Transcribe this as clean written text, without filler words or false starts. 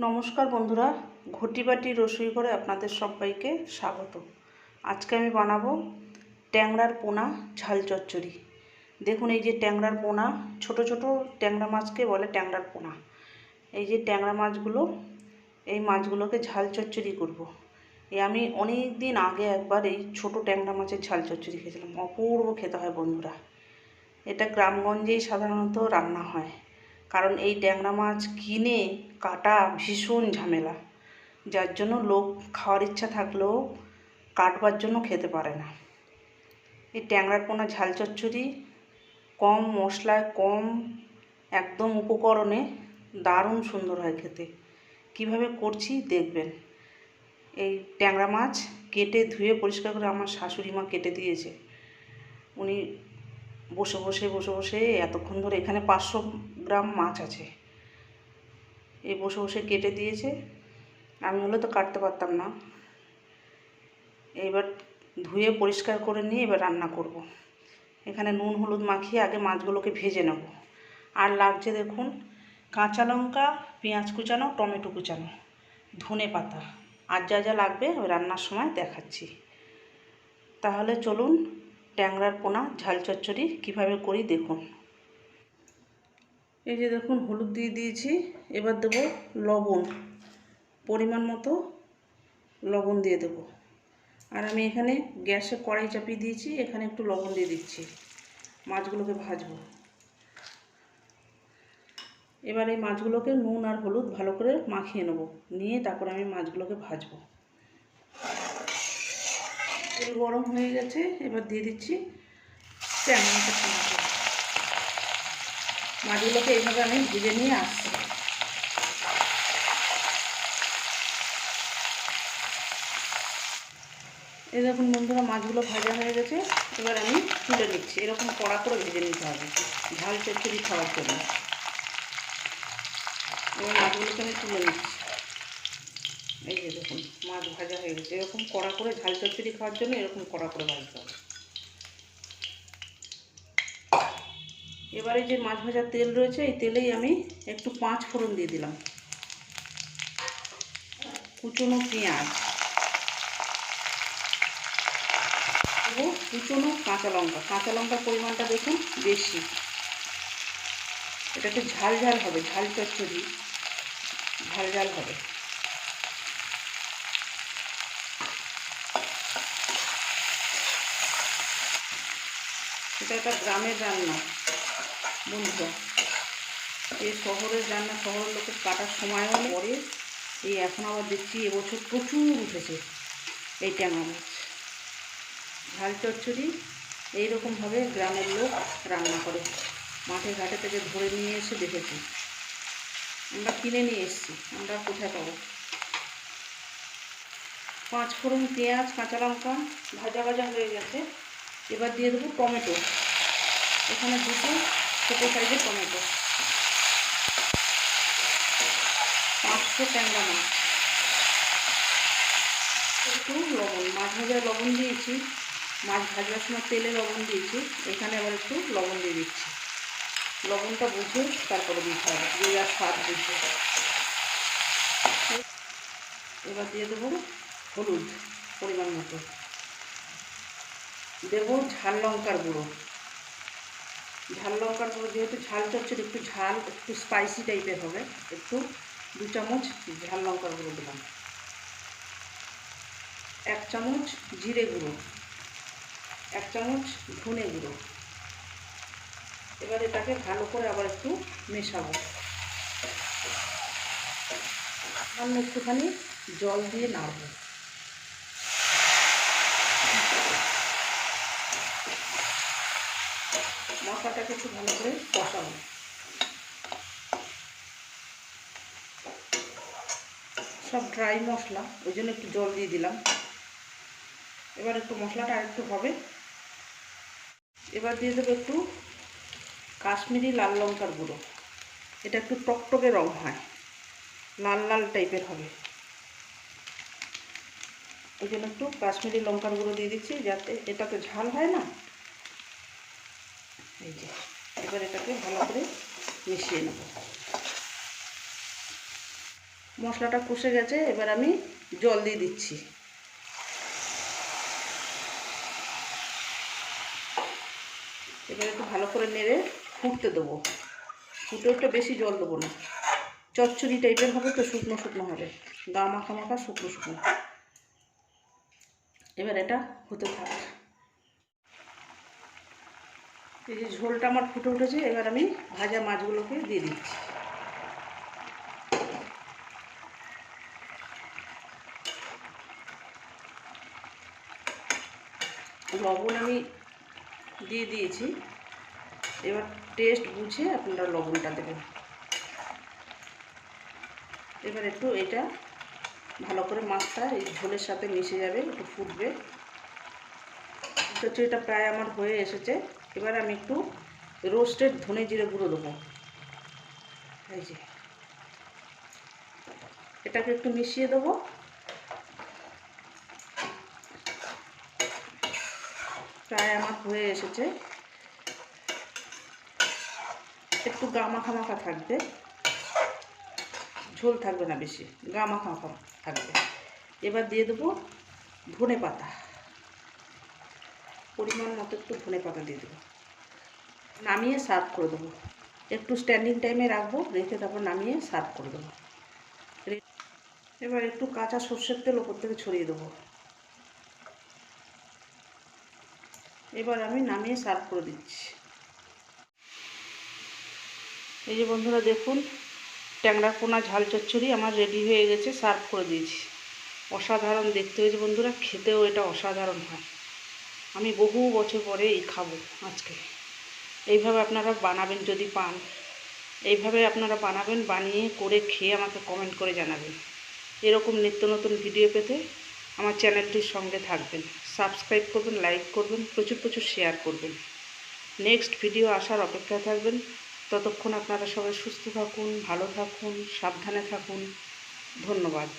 নমস্কার বন্ধুরা, ঘটি বাটি রসুই ঘরে আপনাদের সবাইকে স্বাগত। আজকে আমি বানাবো ট্যাংরার পোনা ঝাল চচ্চড়ি। দেখুন, এই যে ট্যাংরার পোনা, ছোট ছোট ট্যাংরা মাছকে বলে ট্যাংরার পোনা। এই যে ট্যাংরা মাছগুলো, এই মাছগুলোকে ঝাল চচ্চড়ি করব। আমি অনেক দিন আগে একবার এই ছোট ট্যাংরা মাছের ঝাল চচ্চড়ি খেয়েছিলাম। অপূর্ব খেতে হয় বন্ধুরা। এটা গ্রামগঞ্জেই সাধারণত রান্না হয়, কারণ এই ট্যাংরা মাছ কিনে কাটা ভীষণ ঝামেলা, যার জন্য লোক খাওয়ার ইচ্ছা থাকলেও কাটবার জন্য খেতে পারে না। এই ট্যাংরার পোনা ঝাল চচ্চড়ি কম মশলায়, কম একদম উপকরণে দারুণ সুন্দর হয় খেতে। কিভাবে করছি দেখবেন। এই ট্যাংরা মাছ কেটে ধুয়ে পরিষ্কার করে আমার শাশুড়ি মা কেটে দিয়েছে। উনি বসে বসে এতক্ষণ ধরে, এখানে 500 গ্রাম মাছ আছে, এই বসে বসে কেটে দিয়েছে। আমি হলে তো কাটতে পারতাম না। এবার ধুয়ে পরিষ্কার করে নিয়ে এবার রান্না করব। এখানে নুন হলুদ মাখিয়ে আগে মাছগুলোকে ভেজে নেব। আর লাগছে দেখুন, কাঁচা লঙ্কা, পেঁয়াজ কুচানো, টমেটো কুচানো, ধনে পাতা, আর যা যা লাগবে ওই রান্নার সময় দেখাচ্ছি। তাহলে চলুন ট্যাংরার পোনা ঝাল চচ্চড়ি কীভাবে করি দেখুন। এই যে দেখুন, হলুদ দিয়ে দিয়েছি। এবার দেবো লবণ, পরিমাণ মতো লবণ দিয়ে দেবো। আর আমি এখানে গ্যাসে কড়াই চাপিয়ে দিয়েছি, এখানে একটু লবণ দিয়ে দিচ্ছি। মাছগুলোকে ভাজবো। এবার এই মাছগুলোকে নুন আর হলুদ ভালো করে মাখিয়ে নেব, নিয়ে তারপর আমি মাছগুলোকে ভাজবো। তেল গরম হয়ে গেছে, এবার দিয়ে দিচ্ছি ট্যাংরা মাছের টমেটো। মাছগুলোকে এইভাবে আমি ভেজে নিয়ে আসছি। এই দেখুন বন্ধুরা, মাছগুলো ভাজা হয়ে গেছে। এবার আমি তুলে নিচ্ছি। এরকম কড়া করে ভেজে নিতে হবে ঝাল চচ্চড়ি খাওয়ার জন্য। এবার মাছগুলোকে আমি তুলে নিচ্ছি। এই যে দেখুন, মাছ ভাজা হয়ে গেছে। এরকম কড়া করে ঝাল চচ্চড়ি খাওয়ার জন্য এরকম কড়া করে ভাজতে হবে। এবারে যে মাছ ভাজার তেল রয়েছে, এই তেলেই আমি একটু 5 ফোড়ন দিয়ে দিলাম, কুচনো পেঁয়াজ, কুচনো কাঁচা লঙ্কা। কাঁচা লঙ্কার পরিমাণটা দেখুন বেশি। এটা একটু ঝাল ঝাল হবে, ঝাল চচ্চড়ি ঝাল ঝাল হবে। এটা একটা গ্রামের রান্না বন্ধুরা। এই শহরের রান্না শহরের লোকের কাটার সময়ও পরে। এই এখন আবার দেখছি এবছর প্রচুর উঠেছে এই ট্যাংরা মাছ। ঝাল চচ্চড়ি এইরকমভাবে গ্রামের লোক রান্না করে। মাঠে ঘাটে থেকে ধরে নিয়ে এসে দেখেছি, আমরা কিনে নিয়ে এসেছি, আমরা কোথায় পাবো। 5 ফোড়ন, পেঁয়াজ, কাঁচা লঙ্কা ভাজা ভাজা হয়ে গেছে। এবার দিয়ে দেবো টমেটো। এখানে 2টো ছোটো সাইজের টমেটো, 500 ট্যাংরা মাছ, একটু লবণ। মাছ ভাজার লবণ দিয়েছি, মাছ ভাজবার সময় তেলে লবণ দিয়েছি, এখানে আবার একটু লবণ দিয়ে দিচ্ছি। লবণটা বুঝে তারপরে দিতে হবে, যে আর স্বাদ বুঝবে। এবার দিয়ে দেবো হলুদ পরিমাণ মতো, দেবো ঝাল লঙ্কার গুঁড়ো। ঝাল লঙ্কার গুঁড়ো যেহেতু ঝাল চচ্চড়ি একটু ঝাল, একটু স্পাইসি টাইপের হবে, একটু 2 চামচ ঝাল লঙ্কার গুঁড়ো দিলাম। 1 চামচ জিরে গুঁড়ো, 1 চামচ ধনে গুঁড়ো। এবার এটাকে ভালো করে আবার একটু মেশাবো। সামান্য একটুখানি জল দিয়ে নাড়ব। মশলাটাকে একটু ভালো করে কষাবো। সব ড্রাই মশলা, ওই জন্য একটু জল দিয়ে দিলাম। এবার একটু মশলাটা আর একটু হবে। এবার দিয়ে দেবো একটু কাশ্মীরি লাল লঙ্কার গুঁড়ো। এটা একটু টকটকে রং হয়, লাল লাল টাইপের হবে, ওই জন্য একটু কাশ্মীরি লঙ্কার গুঁড়ো দিয়ে দিচ্ছি, যাতে এটা তো ঝাল হয় না। এই যে এবার এটাকে ভালো করে মিশিয়ে নেব। মশলাটা কষে গেছে, এবার আমি জল দিয়ে দিচ্ছি। এবার একটু ভালো করে নেড়ে ফুটতে দেবো। ফুটে একটু বেশি জল দেবো না, চচ্চড়ি টাইপের হবে তো, শুকনো শুকনো হবে, গা মাখা মাখা শুকনো শুকনো। এবার এটা হতে থাক। এই যে ঝোলটা আমার ফুটে উঠেছে, এবার আমি ভাজা মাছগুলোকে দিয়ে দিচ্ছি। লবণ আমি দিয়ে দিয়েছি, এবার টেস্ট বুঝে আপনারা লবণটা দেবেন। এবার একটু এটা ভালো করে মাছটা এই ঝোলের সাথে মিশে যাবে, একটু ফুটবে। চচ্চড়িটা প্রায় আমার হয়ে এসেছে। এবার আমি একটু রোস্টেড ধনে জিরে গুঁড়ো দেবো। এই যে এটাকে একটু মিশিয়ে দেবো। প্রায় আমার হয়ে এসেছে, একটু গা মাখা মাখা থাকবে, ঝোল থাকবে না বেশি, গা মাখা মাখা থাকবে। এবার দিয়ে দেবো ধনে পাতা, পরিমাণ মতো একটু ধনে পাতা দিয়ে দেবো। নামিয়ে সার্ভ করে দেবো। একটু স্ট্যান্ডিং টাইমে রাখবো, রেখে তারপর নামিয়ে সার্ভ করে দেবো। এবার একটু কাঁচা সর্ষের তেল ওপর থেকে ছড়িয়ে দেবো। এবার আমি নামিয়ে সার্ভ করে দিচ্ছি। এই যে বন্ধুরা দেখুন, ট্যাংরা পোনা ঝাল চচ্চড়ি আমার রেডি হয়ে গেছে, সার্ভ করে দিয়েছি। অসাধারণ দেখতে হয়েছে বন্ধুরা, খেতেও এটা অসাধারণ হয়। আমি বহু বছর পরে এই খাবো আজকে। এইভাবে আপনারা বানাবেন যদি পান, এইভাবে আপনারা বানাবেন, বানিয়ে করে খেয়ে আমাকে কমেন্ট করে জানাবেন। এরকম নিত্য নতুন ভিডিও পেতে আমার চ্যানেলটির সঙ্গে থাকবেন, সাবস্ক্রাইব করবেন, লাইক করবেন, প্রচুর প্রচুর শেয়ার করবেন। নেক্সট ভিডিও আসার অপেক্ষায় থাকবেন। ততক্ষণ আপনারা সবাই সুস্থ থাকুন, ভালো থাকুন, সাবধানে থাকুন। ধন্যবাদ।